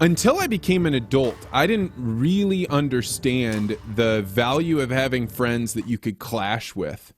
Until I became an adult, I didn't really understand the value of having friends that you could clash with.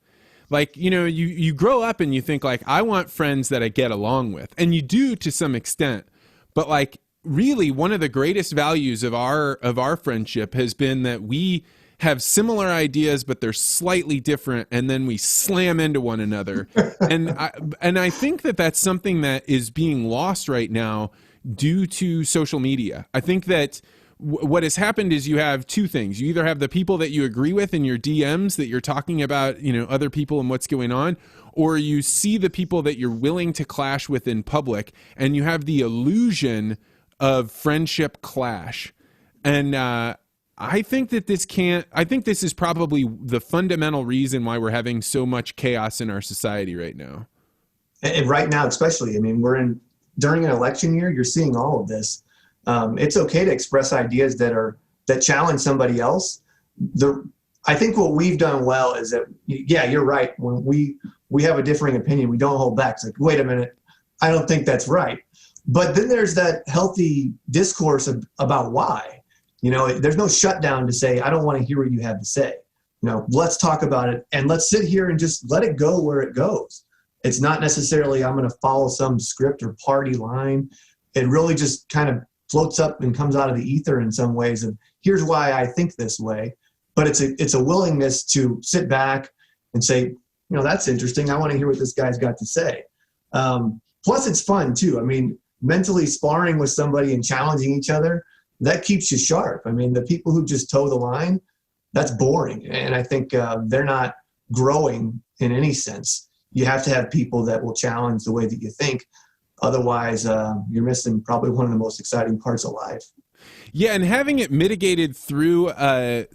Like, you grow up and you think like, I want friends that I get along with. And you do to some extent. But like, really, one of the greatest values of our friendship has been that we have similar ideas, but they're slightly different, and then we slam into one another. And I think that that's something that is being lost right now due to social media. I think that what has happened is you have two things. You either have the people that you agree with in your DMs that you're talking about, other people and what's going on, or you see the people that you're willing to clash with in public, and you have the illusion of friendship clash. And I think that I think this is probably the fundamental reason why we're having so much chaos in our society right now. And right now, especially, I mean, during an election year, you're seeing all of this. It's okay to express ideas that challenge somebody else. I think what we've done well is that, yeah, you're right. When we have a differing opinion, we don't hold back. It's like, wait a minute, I don't think that's right. But then there's that healthy discourse about why. There's no shutdown to say, I don't want to hear what you have to say. Let's talk about it, and let's sit here and just let it go where it goes. It's not necessarily I'm going to follow some script or party line. It really just kind of floats up and comes out of the ether in some ways. And here's why I think this way. But it's a willingness to sit back and say, that's interesting. I want to hear what this guy's got to say. Plus, it's fun too. I mean, mentally sparring with somebody and challenging each other, that keeps you sharp. I mean, the people who just toe the line, that's boring. And I think they're not growing in any sense. You have to have people that will challenge the way that you think. Otherwise, you're missing probably one of the most exciting parts of life. Yeah, and having it mitigated through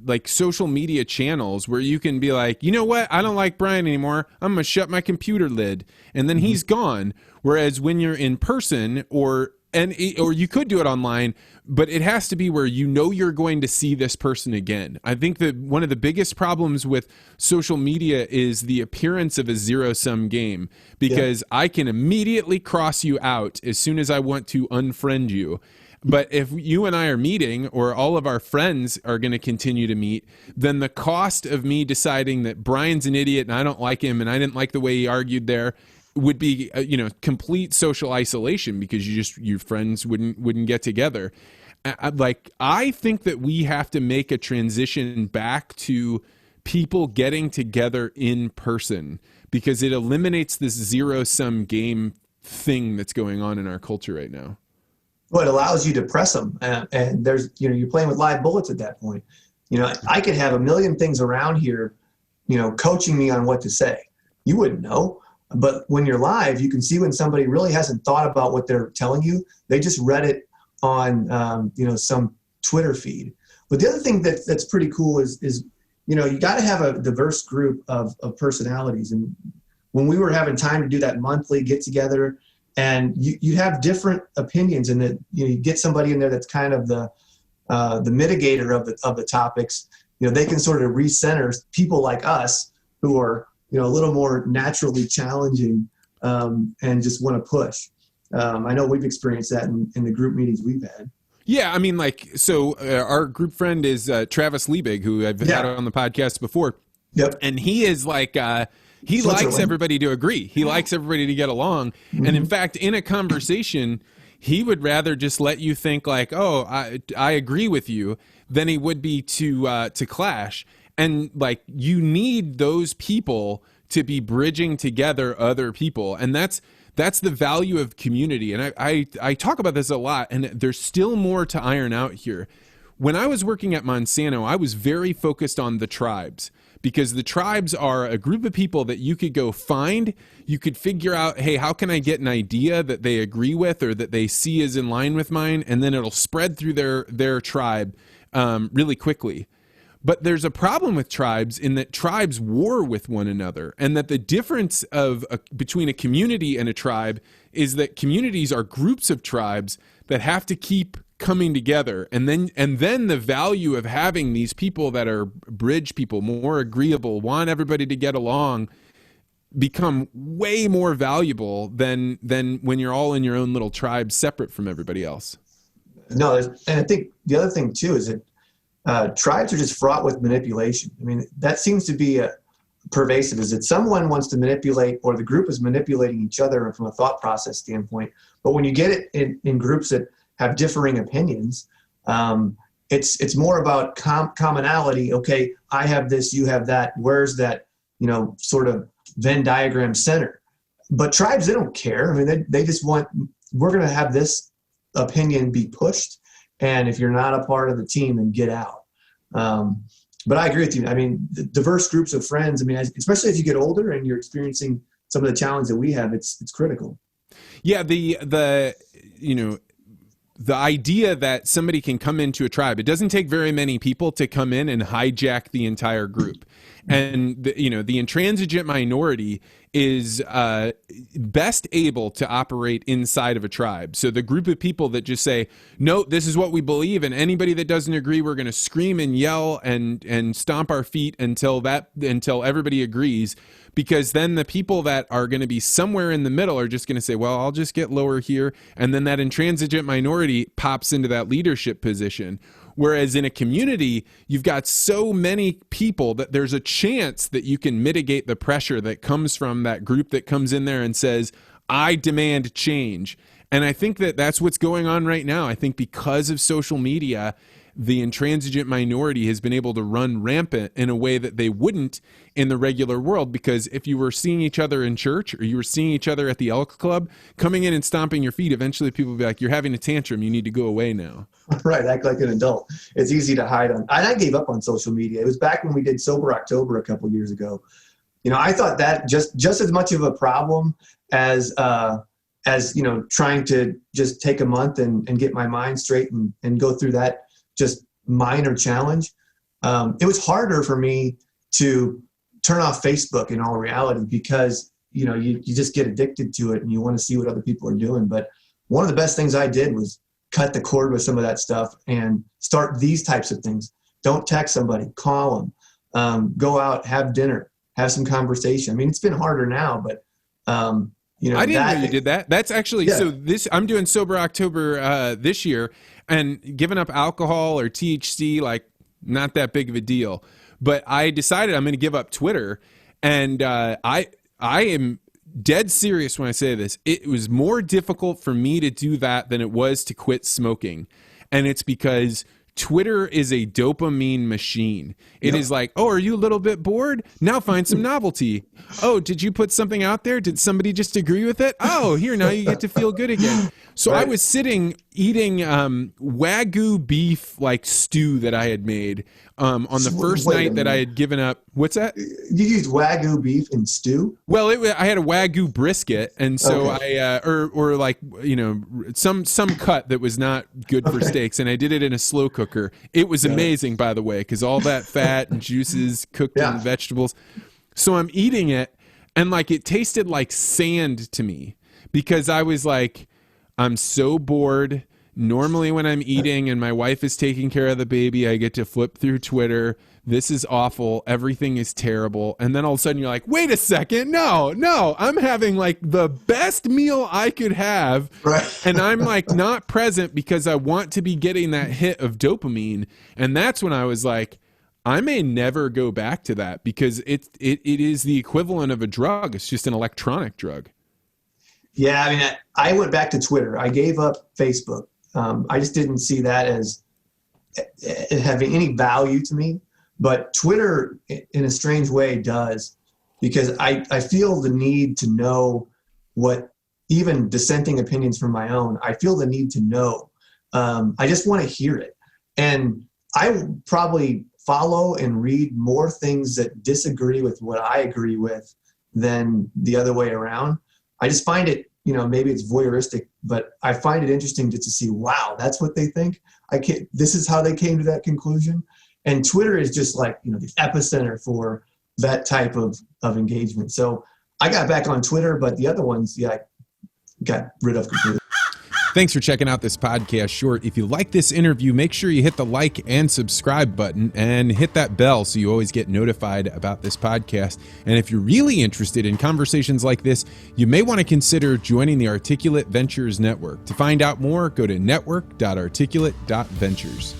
like social media channels where you can be like, you know what, I don't like Brian anymore. I'm going to shut my computer lid. And then he's gone. Whereas when you're in person or you could do it online, but it has to be where you're going to see this person again. I think that one of the biggest problems with social media is the appearance of a zero-sum game, because I can immediately cross you out as soon as I want to unfriend you. But if you and I are meeting, or all of our friends are going to continue to meet, then the cost of me deciding that Brian's an idiot and I don't like him and I didn't like the way he argued there would be complete social isolation, because your friends wouldn't get together. I think that we have to make a transition back to people getting together in person, because it eliminates this zero-sum game thing that's going on in our culture right now. Well, it allows you to press them, and there's you're playing with live bullets at that point. I could have a million things around here, coaching me on what to say. You wouldn't know. But when you're live, you can see when somebody really hasn't thought about what they're telling you. They just read it on, some Twitter feed. But the other thing that's pretty cool is you got to have a diverse group of personalities. And when we were having time to do that monthly get together, and you have different opinions, and that you get somebody in there that's kind of the mitigator of the topics. They can sort of recenter people like us who are a little more naturally challenging, and just want to push. I know we've experienced that in the group meetings we've had. Yeah, I mean, our group friend is Travis Liebig, who I've had on the podcast before. Yep. And he is like, he likes everybody to agree. He likes everybody to get along. Mm-hmm. And in fact, in a conversation, he would rather just let you think like, oh, I agree with you, than he would be to clash. And like, you need those people to be bridging together other people. And that's the value of community. And I talk about this a lot, and there's still more to iron out here. When I was working at Monsanto, I was very focused on the tribes, because the tribes are a group of people that you could go find. You could figure out, hey, how can I get an idea that they agree with or that they see is in line with mine? And then it'll spread through their tribe really quickly. But there's a problem with tribes in that tribes war with one another, and that the difference between a community and a tribe is that communities are groups of tribes that have to keep coming together, and then the value of having these people that are bridge people, more agreeable, want everybody to get along, become way more valuable than when you're all in your own little tribe separate from everybody else. No, and I think the other thing too is that tribes are just fraught with manipulation. I mean, that seems to be pervasive, is that someone wants to manipulate, or the group is manipulating each other from a thought process standpoint. But when you get it in groups that have differing opinions, it's more about commonality. Okay, I have this, you have that. Where's that, sort of Venn diagram center? But tribes, they don't care. I mean, they just want, we're going to have this opinion be pushed, and if you're not a part of the team, then get out. But I agree with you. I mean, the diverse groups of friends, I mean, especially as you get older and you're experiencing some of the challenges that we have, it's critical. Yeah, the idea that somebody can come into a tribe, it doesn't take very many people to come in and hijack the entire group. And the intransigent minority is best able to operate inside of a tribe. So the group of people that just say, no, this is what we believe, and anybody that doesn't agree, we're going to scream and yell and stomp our feet until everybody agrees. Because then the people that are going to be somewhere in the middle are just going to say, well, I'll just get lower here. And then that intransigent minority pops into that leadership position. Whereas in a community, you've got so many people that there's a chance that you can mitigate the pressure that comes from that group that comes in there and says, I demand change. And I think that that's what's going on right now. I think because of social media, the intransigent minority has been able to run rampant in a way that they wouldn't in the regular world. Because if you were seeing each other in church, or you were seeing each other at the Elk Club, coming in and stomping your feet, eventually people will be like, you're having a tantrum, you need to go away now. Right, act like an adult. It's easy to hide on. I gave up on social media. It was back when we did Sober October a couple years ago. I thought that just as much of a problem as trying to just take a month and get my mind straight and go through that just minor challenge. It was harder for me to turn off Facebook in all reality, because you just get addicted to it and you want to see what other people are doing. But one of the best things I did was cut the cord with some of that stuff and start these types of things. Don't text somebody, call them, go out, have dinner, have some conversation. I mean, it's been harder now, but I didn't know you did that. That's actually, yeah. So I'm doing Sober October this year, and giving up alcohol or THC, like, not that big of a deal. But I decided I'm going to give up Twitter, and I am dead serious when I say this. It was more difficult for me to do that than it was to quit smoking. And it's because Twitter is a dopamine machine. It is like, oh, are you a little bit bored? Now find some novelty. Oh, did you put something out there? Did somebody just agree with it? Oh, here, now you get to feel good again. So I was sitting eating Wagyu beef like stew that I had made on the first night that I had given up. What's that? You used Wagyu beef in stew? Well, I had a Wagyu brisket, and so I or like some cut that was not good for steaks, and I did it in a slow cooker. It was amazing, by the way, because all that fat and juices cooked in vegetables. So I'm eating it, and like it tasted like sand to me, because I was like, I'm so bored. Normally when I'm eating and my wife is taking care of the baby, I get to flip through Twitter. This is awful. Everything is terrible. And then all of a sudden you're like, wait a second. No, I'm having like the best meal I could have. Right. And I'm like not present because I want to be getting that hit of dopamine. And that's when I was like, I may never go back to that, because it is the equivalent of a drug. It's just an electronic drug. Yeah, I mean, I went back to Twitter. I gave up Facebook. I just didn't see that as having any value to me. But Twitter, in a strange way, does, because I feel the need to know what, even dissenting opinions from my own, I feel the need to know. I just want to hear it. And I probably follow and read more things that disagree with what I agree with than the other way around. I just find it, maybe it's voyeuristic, but I find it interesting just to see, wow, that's what they think. This is how they came to that conclusion. And Twitter is just like, the epicenter for that type of engagement. So I got back on Twitter, but the other ones, I got rid of completely. Thanks for checking out this podcast short. If you like this interview, make sure you hit the like and subscribe button and hit that bell so you always get notified about this podcast. And if you're really interested in conversations like this, you may want to consider joining the Articulate Ventures Network. To find out more, go to network.articulate.ventures.